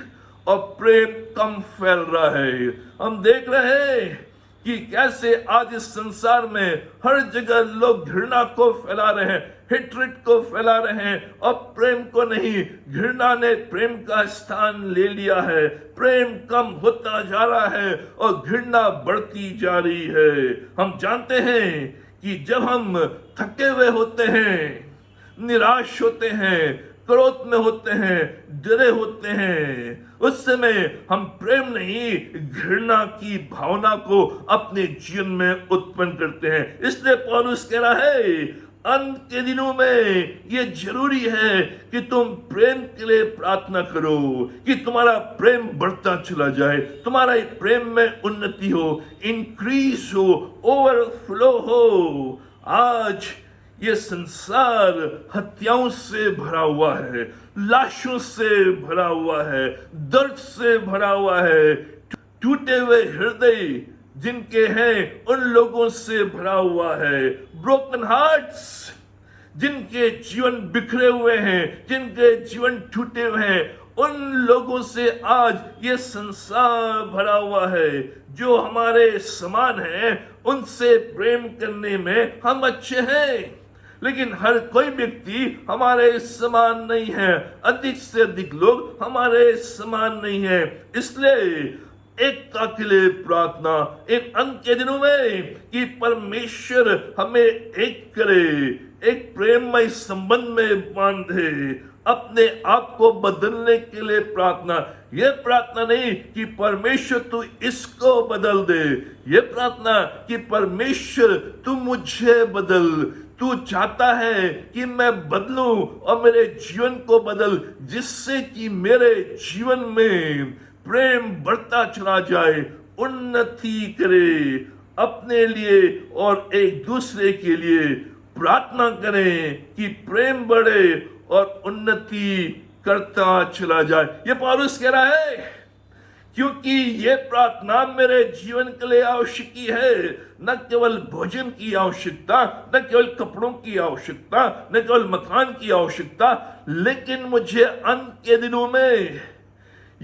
और प्रेम कम फैल रहा है। हम देख रहे हैं कि कैसे आज इस संसार में हर जगह लोग घृणा को फैला रहे हैं, हेट्रेट को फैला रहे हैं और प्रेम को नहीं। घृणा ने प्रेम का स्थान ले लिया है। प्रेम कम होता जा रहा है और घृणा बढ़ती जा रही है। हम जानते हैं कि जब हम थके हुए होते हैं, निराश होते हैं, क्रोध में होते हैं, डरे होते हैं, उस समय हम प्रेम नहीं, घृणा की भावना को अपने जीवन में उत्पन्न करते हैं। इसलिए पौलुस कह रहा है, अंत के दिनों में यह जरूरी है कि तुम प्रेम के लिए प्रार्थना करो, कि तुम्हारा प्रेम बढ़ता चला जाए, तुम्हारा प्रेम में उन्नति हो, इंक्रीज हो, ओवरफ्लो हो। आज ये संसार हत्याओं से भरा हुआ है, लाशों से भरा हुआ है, दर्द से भरा हुआ है। टूटे हुए हृदय जिनके हैं उन लोगों से भरा हुआ है। ब्रोकन हार्ट्स, जिनके जीवन बिखरे हुए हैं, जिनके जीवन टूटे हुए हैं, उन लोगों से आज ये संसार भरा हुआ है। जो हमारे समान हैं उनसे प्रेम करने में हम अच्छे हैं, लेकिन हर कोई व्यक्ति हमारे समान नहीं है। अधिक से अधिक लोग हमारे समान नहीं है। इसलिए एकता के लिए प्रार्थना इन अंत के दिनों में कि परमेश्वर हमें एक करे, एक प्रेममय संबंध में बांधे, अपने आप को बदलने के लिए प्रार्थना। यह प्रार्थना नहीं कि परमेश्वर तू इसको बदल दे, यह प्रार्थना कि परमेश्वर तू मुझे बदल। तू चाहता है कि मैं बदलूं और मेरे जीवन को बदल, जिससे कि मेरे जीवन में प्रेम बढ़ता चला जाए, उन्नति करे। अपने लिए और एक दूसरे के लिए प्रार्थना करें कि प्रेम बढ़े और उन्नति करता चला जाए। ये पौलुस कह रहा है, क्योंकि ये प्रार्थना मेरे जीवन के लिए आवश्यक है। न केवल भोजन की आवश्यकता, न केवल कपड़ों की आवश्यकता, न केवल मकान की आवश्यकता, लेकिन मुझे अंत के दिनों में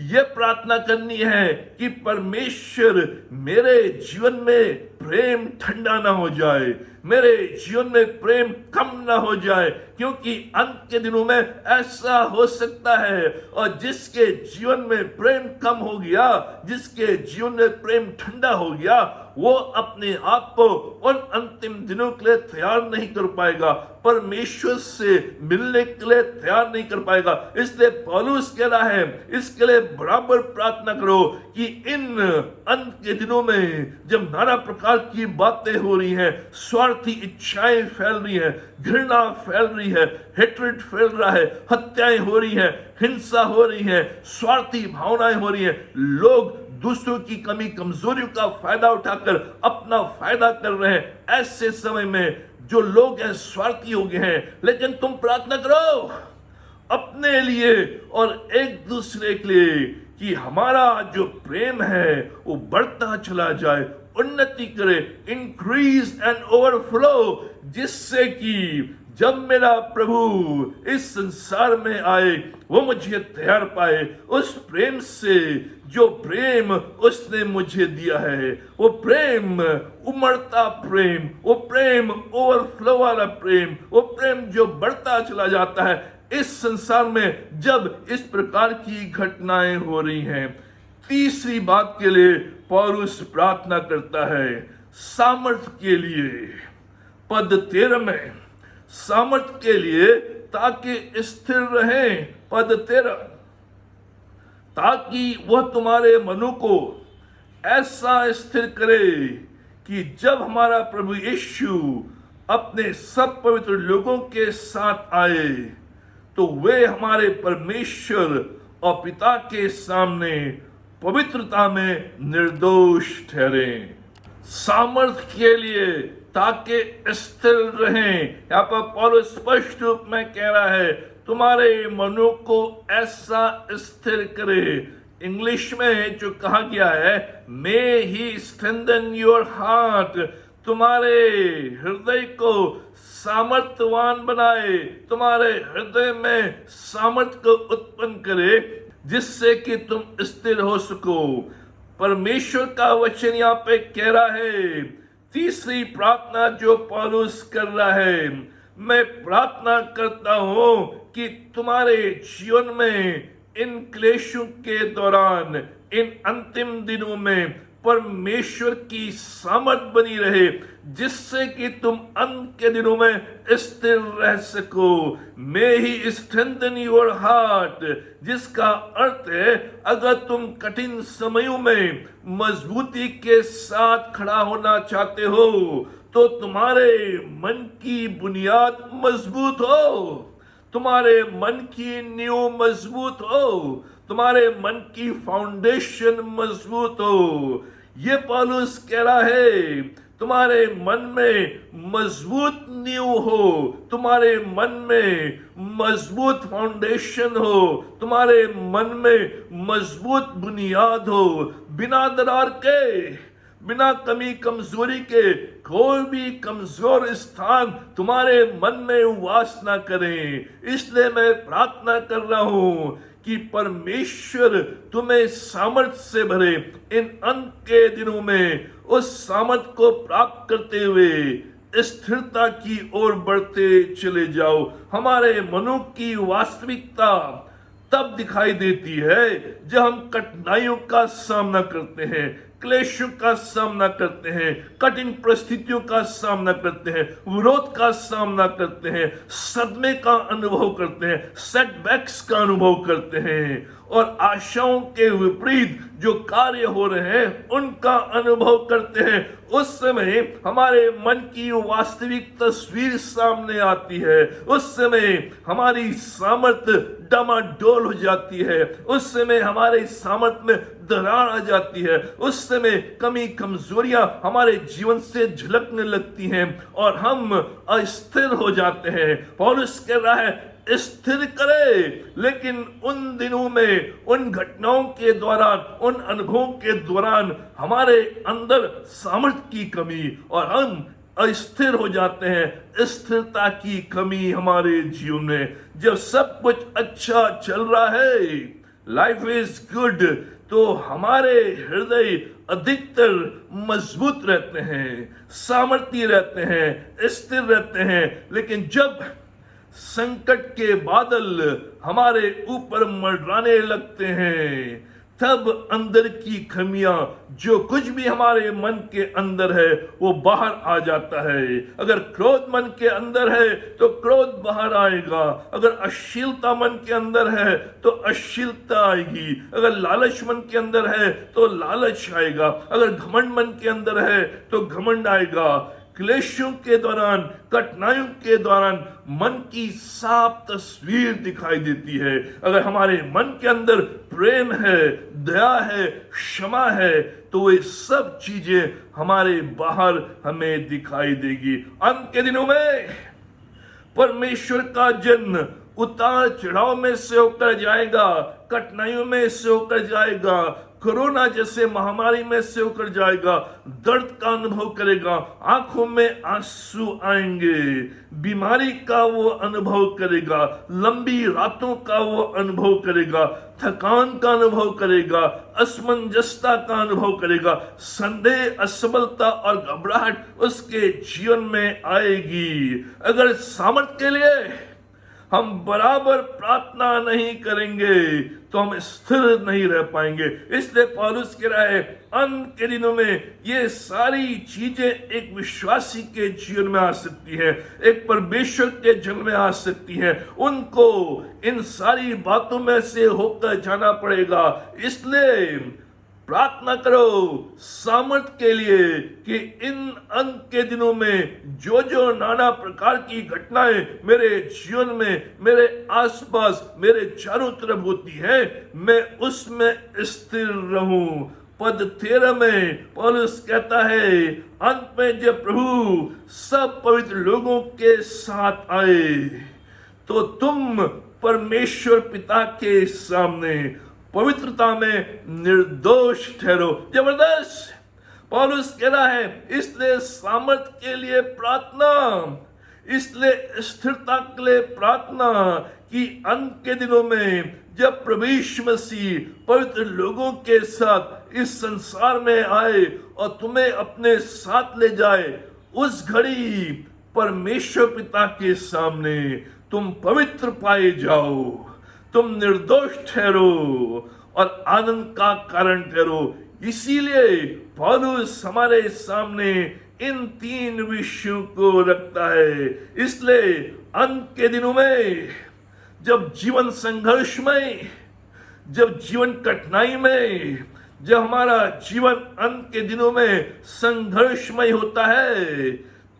ये प्रार्थना करनी है कि परमेश्वर मेरे जीवन में प्रेम ठंडा ना हो जाए, मेरे जीवन में प्रेम कम ना हो जाए, क्योंकि अंत के दिनों में ऐसा हो सकता है। और जिसके जीवन में प्रेम कम हो गया, जिसके जीवन में प्रेम ठंडा हो गया, वो अपने आप को उन अंतिम दिनों के लिए तैयार नहीं कर पाएगा, परमेश्वर से मिलने के लिए तैयार नहीं कर पाएगा। इसलिए पौलुस कह रहा है, इसके लिए बराबर प्रार्थना करो कि इन अंत के दिनों में जब नाना प्रकार की बातें हो रही हैं, स्वार्थी इच्छाएं फैल रही हैं, घृणा फैल रही है, हेट्रेड फैल रहा है, हत्याएं हो रही हैं, हिंसा हो रही है, स्वार्थी भावनाएं हो रही हैं, लोग दूसरों की कमी कमजोरियों का फायदा उठाकर अपना फायदा कर रहे हैं, ऐसे समय में जो लोग हैं स्वार्थी हो गए हैं। लेकिन तुम प्रार्थना करो अपने लिए और एक दूसरे के लिए कि हमारा जो प्रेम है वो बढ़ता चला जाए, उन्नति करे, इंक्रीज एंड ओवरफ्लो, जिससे कि जब मेरा प्रभु इस संसार में आए वो मुझे तैयार पाए उस प्रेम से, जो प्रेम उसने मुझे दिया है, वो प्रेम उमड़ता प्रेम, वो प्रेम ओवरफ्लो वाला प्रेम, वो प्रेम जो बढ़ता चला जाता है इस संसार में जब इस प्रकार की घटनाएं हो रही हैं। तीसरी बात के लिए पौलुस प्रार्थना करता है सामर्थ्य के लिए। पद 13 में सामर्थ्य के लिए ताकि स्थिर रहें। पद 13, ताकि वह तुम्हारे मनो को ऐसा स्थिर करे कि जब हमारा प्रभु यीशु अपने सब पवित्र लोगों के साथ आए तो वे हमारे परमेश्वर और पिता के सामने पवित्रता में निर्दोष ठहरे। सामर्थ्य के लिए ताकि स्थिर रहें। यहाँ पर पौलुस स्पष्ट रूप में कह रहा है तुम्हारे मनों को ऐसा स्थिर करे। इंग्लिश में जो कहा गया है मे ही स्ट्रेंथन योर हार्ट, तुम्हारे हृदय को सामर्थ्यवान बनाए, तुम्हारे हृदय में सामर्थ्य को उत्पन्न करे जिससे कि तुम स्थिर हो सको। परमेश्वर का वचन यहाँ पे कह रहा है, तीसरी प्रार्थना जो पौलुस कर रहा है, मैं प्रार्थना करता हूं कि तुम्हारे जीवन में इन क्लेशों के दौरान, इन अंतिम दिनों में परमेश्वर की सामर्थ बनी रहे जिससे कि तुम अंत के दिनों में स्थिर रह सको। मे ही स्ट्रेंथन योर हार्ट, जिसका अर्थ है अगर तुम कठिन समयों में मजबूती के साथ खड़ा होना चाहते हो तो तुम्हारे मन की बुनियाद मजबूत हो, तुम्हारे मन की नींव मजबूत हो, तुम्हारे मन की फाउंडेशन मजबूत हो। ये पौलुस कह रहा है तुम्हारे मन में मजबूत नींव हो, तुम्हारे मन में मजबूत फाउंडेशन हो, तुम्हारे मन में मजबूत बुनियाद हो। बिना दरार के, बिना कमी कमजोरी के कोई भी कमजोर स्थान तुम्हारे मन में वास ना करें। इसलिए मैं प्रार्थना कर रहा हूं कि परमेश्वर तुम्हें सामर्थ्य से भरे। इन अंत के दिनों में उस सामर्थ्य को प्राप्त करते हुए स्थिरता की ओर बढ़ते चले जाओ। हमारे मनों की वास्तविकता तब दिखाई देती है जब हम कठिनाइयों का सामना करते हैं, क्लेशों का सामना करते हैं, कठिन परिस्थितियों का सामना करते हैं, विरोध का सामना करते हैं, सदमे का अनुभव करते हैं, सेटबैक्स का अनुभव करते हैं और आशाओं के विपरीत जो कार्य हो रहे हैं उनका अनुभव करते हैं। उस समय हमारे मन की वास्तविक तस्वीर सामने आती है। उस समय हमारी सामर्थ्य डामाडोल हो जाती है। उस समय हमारे सामर्थ्य में दरार आ जाती है। उस समय कमी कमजोरियां हमारे जीवन से झलकने लगती हैं और हम अस्थिर हो जाते हैं। पौलुस कह रहा है स्थिर करे, लेकिन उन दिनों में, उन घटनाओं के दौरान, उन अनुभवों के दौरान हमारे अंदर सामर्थ्य की कमी और हम अस्थिर हो जाते हैं। स्थिरता की कमी हमारे जीवन में, जब सब कुछ अच्छा चल रहा है लाइफ इज गुड, तो हमारे हृदय अधिकतर मजबूत रहते हैं, सामर्थ्य रहते हैं, स्थिर रहते हैं। लेकिन जब संकट के बादल हमारे ऊपर मंडराने लगते हैं, तब अंदर की खमियां, जो कुछ भी हमारे मन के अंदर है, वो बाहर आ जाता है। अगर क्रोध मन के अंदर है तो क्रोध बाहर आएगा, अगर अश्लीलता मन के अंदर है तो अश्लीलता आएगी, अगर लालच मन के अंदर है तो लालच आएगा, अगर घमंड मन के अंदर है तो घमंड आएगा। क्लेशों के दौरान, कठिनाइयों के दौरान मन की साफ तस्वीर दिखाई देती है। अगर हमारे मन के अंदर प्रेम है, दया है, क्षमा है, तो ये सब चीजें हमारे बाहर हमें दिखाई देगी। अंत के दिनों में परमेश्वर का जन उतार चढ़ाव में से होकर जाएगा, कठिनाइयों में से होकर जाएगा, कोरोना जैसे महामारी में से होकर जाएगा, दर्द का अनुभव करेगा, आंखों में आंसू आएंगे, बीमारी का वो अनुभव करेगा, लंबी रातों का वो अनुभव करेगा, थकान का अनुभव करेगा, असमंजसता का अनुभव करेगा, संदेह, असफलता और घबराहट उसके जीवन में आएगी। अगर सामर्थ्य के लिए हम बराबर प्रार्थना नहीं करेंगे तो हम स्थिर नहीं रह पाएंगे। इसलिए पौलुस कह रहा है, अंत के दिनों में ये सारी चीजें एक विश्वासी के जीवन में आ सकती है, एक परमेश्वर के जन्म में आ सकती है। उनको इन सारी बातों में से होकर जाना पड़ेगा। इसलिए प्रार्थना करो सामर्थ्य के लिए कि इन अंत के दिनों में जो जो नाना प्रकार की घटनाएं मेरे जीवन में, मेरे आसपास, मेरे चारों तरफ होती है, मैं उसमें स्थिर रहूं। पद 13 में पौलुस कहता है, अंत में जब प्रभु सब पवित्र लोगों के साथ आए तो तुम परमेश्वर पिता के सामने पवित्रता में निर्दोष ठहरो। जबरदस्त पौलुस कह रहा है, इसलिए सामर्थ्य के लिए प्रार्थना, इसलिए स्थिरता के लिए प्रार्थना कि अंत के दिनों में जब प्रभु यीशु मसीह पवित्र लोगों के साथ इस संसार में आए और तुम्हें अपने साथ ले जाए, उस घड़ी परमेश्वर पिता के सामने तुम पवित्र पाए जाओ, तुम निर्दोष ठहरो और आनंद का कारण ठहरो। इसीलिए पौलुस हमारे सामने इन 3 विषयों को रखता है। इसलिए अंत के दिनों में जब जीवन संघर्षमय, जब जीवन कठिनाई में, जब हमारा जीवन अंत के दिनों में संघर्षमय होता है,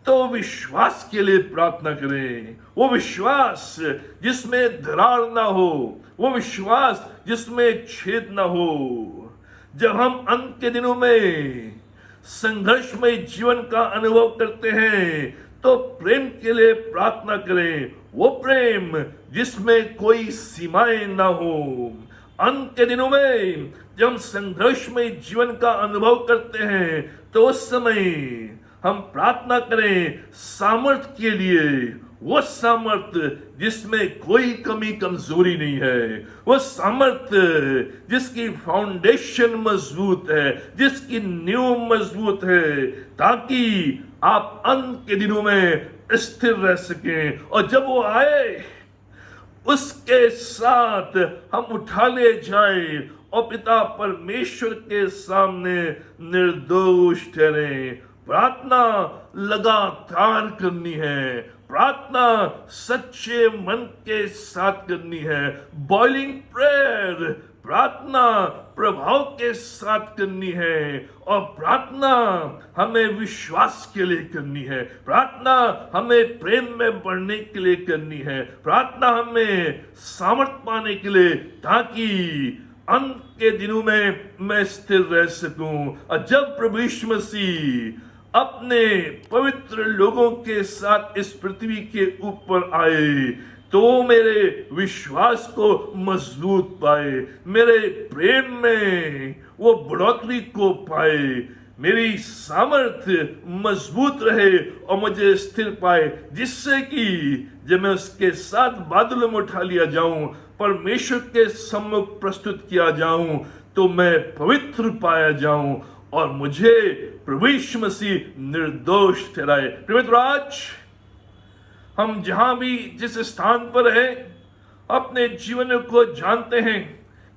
तो विश्वास के लिए प्रार्थना करें। वो विश्वास जिसमें दरार ना हो, वो विश्वास जिसमें छेद ना हो। जब हम अंत के दिनों में संघर्षमय जीवन का अनुभव करते हैं तो प्रेम के लिए प्रार्थना करें, वो प्रेम जिसमें कोई सीमाएं ना हो। अंत के दिनों में जब हम संघर्षमय जीवन का अनुभव करते हैं तो उस समय हम प्रार्थना करें सामर्थ्य के लिए, वो सामर्थ्य जिसमें कोई कमी कमजोरी नहीं है, वो सामर्थ्य जिसकी फाउंडेशन मजबूत है, जिसकी नींव मजबूत है, ताकि आप अंत के दिनों में स्थिर रह सकें। और जब वो आए उसके साथ हम उठा ले जाए और पिता परमेश्वर के सामने निर्दोष ठहरें। प्रार्थना लगातार करनी है, प्रार्थना सच्चे मन के साथ करनी है। बॉइलिंग प्रेयर, प्रार्थना प्रभाव के साथ करनी है। और प्रार्थना हमें विश्वास के लिए करनी है, प्रार्थना हमें प्रेम में बढ़ने के लिए करनी है, प्रार्थना हमें सामर्थ्य पाने के लिए, ताकि अंत के दिनों में मैं स्थिर रह सकूं। और जब प्रभु यीशु मसीह अपने पवित्र लोगों के साथ इस पृथ्वी के ऊपर आए तो मेरे विश्वास को मजबूत पाए, मेरे प्रेम में वो बढ़ोतरी को पाए, मेरी सामर्थ्य मजबूत रहे और मुझे स्थिर पाए, जिससे कि जब मैं उसके साथ बादलों में उठा लिया जाऊं, परमेश्वर के सम्मुख प्रस्तुत किया जाऊं, तो मैं पवित्र पाया जाऊं और मुझे प्रभु यीशु मसीह निर्दोष ठहराए। प्रिय मित्रों, आज हम जहां भी जिस स्थान पर हैं, अपने जीवन को जानते हैं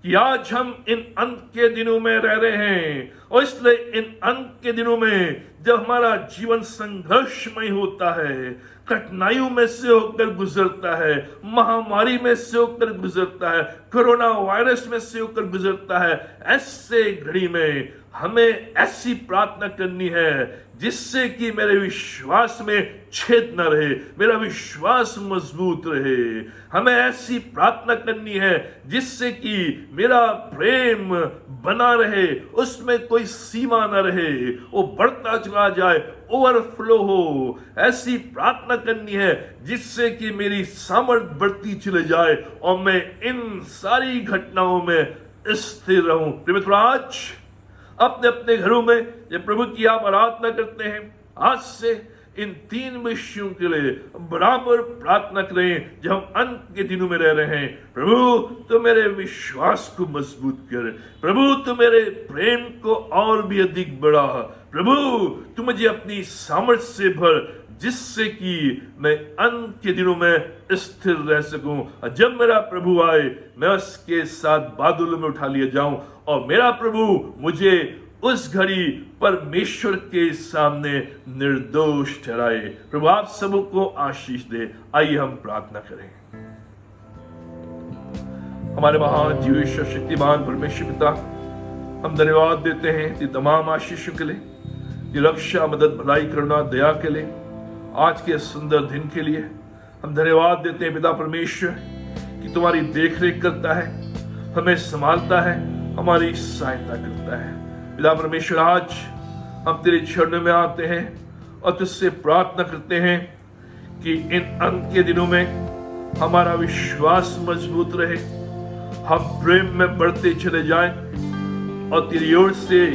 कि आज हम इन अंत के दिनों में रह रहे हैं, और इसलिए इन अंत के दिनों में जब हमारा जीवन संघर्षमय होता है, कठिनाइयों में से होकर गुजरता है, महामारी में से होकर गुजरता है, कोरोना वायरस में से होकर गुजरता है, ऐसे घड़ी में हमें ऐसी प्रार्थना करनी है जिससे कि मेरे विश्वास में छेद न रहे, मेरा विश्वास मजबूत रहे। हमें ऐसी प्रार्थना करनी है जिससे कि मेरा प्रेम बना रहे, उसमें कोई सीमा न रहे, वो बढ़ता चला जाए, ओवरफ्लो हो। ऐसी प्रार्थना करनी है जिससे कि मेरी सामर्थ्य बढ़ती चले जाए और मैं इन सारी घटनाओं में स्थिर रहूं। प्रिय मित्रों, आज अपने अपने घरों में ये प्रभु की आप आराधना करते हैं, आज से इन 3 विषयों के लिए बराबर प्रार्थना करें जो हम अंत के दिनों में रह रहे हैं। प्रभु, तो मेरे विश्वास को मजबूत कर, प्रभु तो मेरे प्रेम को और भी अधिक बढ़ा, प्रभु तू मुझे अपनी सामर्थ्य से भर, जिससे कि मैं अंत के दिनों में स्थिर रह सकूं। और जब मेरा प्रभु आए, मैं उसके साथ बादलों में उठा लिया जाऊं और मेरा प्रभु मुझे उस घड़ी परमेश्वर के सामने निर्दोष ठहराए। प्रभु आप सबको आशीष दे। आइए हम प्रार्थना करें। हमारे महान जीवेश्वर शक्तिमान परमेश्वर पिता, हम धन्यवाद देते हैं कि तमाम आशीषों के लिए, कि रक्षा, मदद, भलाई, करुणा, दया के लिए, आज के सुंदर दिन के लिए हम धन्यवाद देते हैं पिता परमेश्वर कि तुम्हारी देखरेख करता है, हमें संभालता है, हमारी सहायता करता है। पिता परमेश्वर, आज हम तेरे चरणों में आते हैं और तुझसे प्रार्थना करते हैं कि इन अंत के दिनों में हमारा विश्वास मजबूत रहे, हम प्रेम में बढ़ते चले जाएं और तेरी ओर से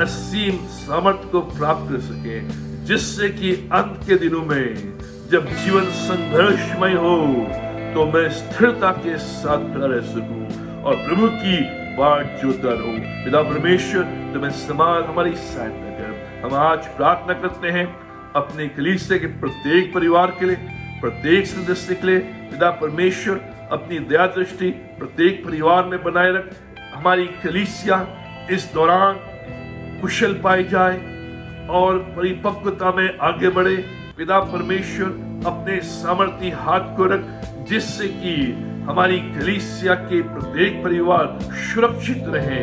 असीम सामर्थ्य को प्राप्त कर सके, जिससे कि अंत के दिनों में जब जीवन संघर्षमय हो तो मैं स्थिरता के साथ खड़ा रह सकूं और प्रभु की बाट जोता रहूं। पिता परमेश्वर, तुम्हें संभाल, हमारी सहायता कर। हम आज प्रार्थना करते हैं अपने कलीसिया के प्रत्येक परिवार के लिए, प्रत्येक सदस्य के लिए। पिता परमेश्वर, अपनी दया दृष्टि प्रत्येक परिवार में बनाए रख। हमारी कलीसिया इस दौरान कुशल पाई जाए और परिपक्वता में आगे बढ़े। पिता परमेश्वर, अपने सामर्थी हाथ को रख, जिससे कि हमारी कलीसिया के प्रत्येक परिवार सुरक्षित रहे,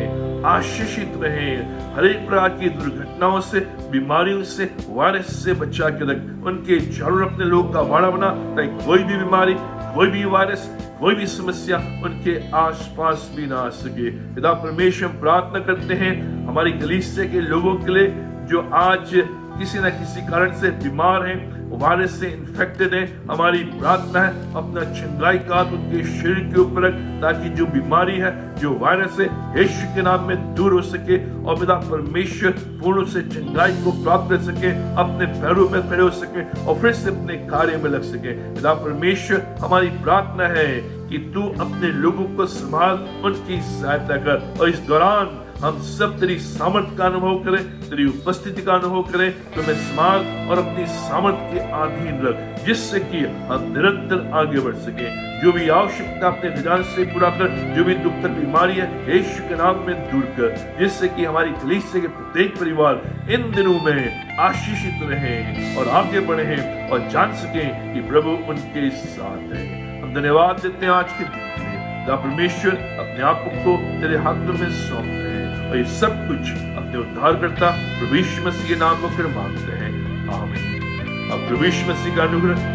आशीषित रहे, हर एक प्रकार की दुर्घटनाओं से, बीमारियों से, वायरस से बचा के रख। उनके चारों अपने लोग का वाड़ा बना, ताकि कोई भी बीमारी, कोई भी वायरस, कोई भी समस्या उनके आसपास भी ना आ सके। पिता परमेश्वर, प्रार्थना करते हैं हमारी कलीसिया के लोगों के लिए जो आज किसी न किसी कारण से बीमार हैं, वायरस से इन्फेक्टेड है। हमारी प्रार्थना है अपना चंगाई का उनके शरीर के ऊपर रख, ताकि जो बीमारी है, जो वायरस है, यीशु के नाम में दूर हो सके और पिता परमेश्वर पूर्ण से चंगाई को प्राप्त कर सके, अपने पैरों में खड़े हो सके और फिर से अपने कार्य में लग सके। पिता परमेश्वर, हमारी प्रार्थना है कि तू अपने लोगों को संभाल, उनकी सहायता कर और इस दौरान हम सब तेरी सामर्थ्य का अनुभव करें, तेरी उपस्थिति का अनुभव करें। तुम्हें संभाल और अपनी सामर्थ्य के अधीन रख, जिससे कि हम निरंतर आगे बढ़ सके। जो भी आवश्यकता अपने खजाने से पूरा कर, जो भी दुख तक बीमारी है यीशु के नाम में दूर कर, जिससे कि हमारी कलीसिया के प्रत्येक परिवार इन दिनों में आशीषित रहे और आगे बढ़े और जान सके कि प्रभु उनके साथ है। हम धन्यवाद देते हैं आज के दिन के लिए। परमेश्वर, अपने आप को तेरे हाथों में सौंप रहे हैं और ये सब कुछ अपने उद्धारकर्ता प्रभु यीशु मसीह के नाम पर मांगते हैं, आमीन। अब प्रभु यीशु मसीह का अनुग्रह,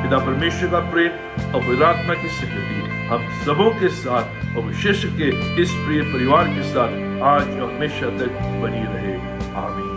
पिता परमेश्वर का प्रेम और पवित्र आत्मा की संगति हम सबों के साथ और विशेष के इस प्रिय परिवार के साथ आज और हमेशा तक बनी रहे, आमीन।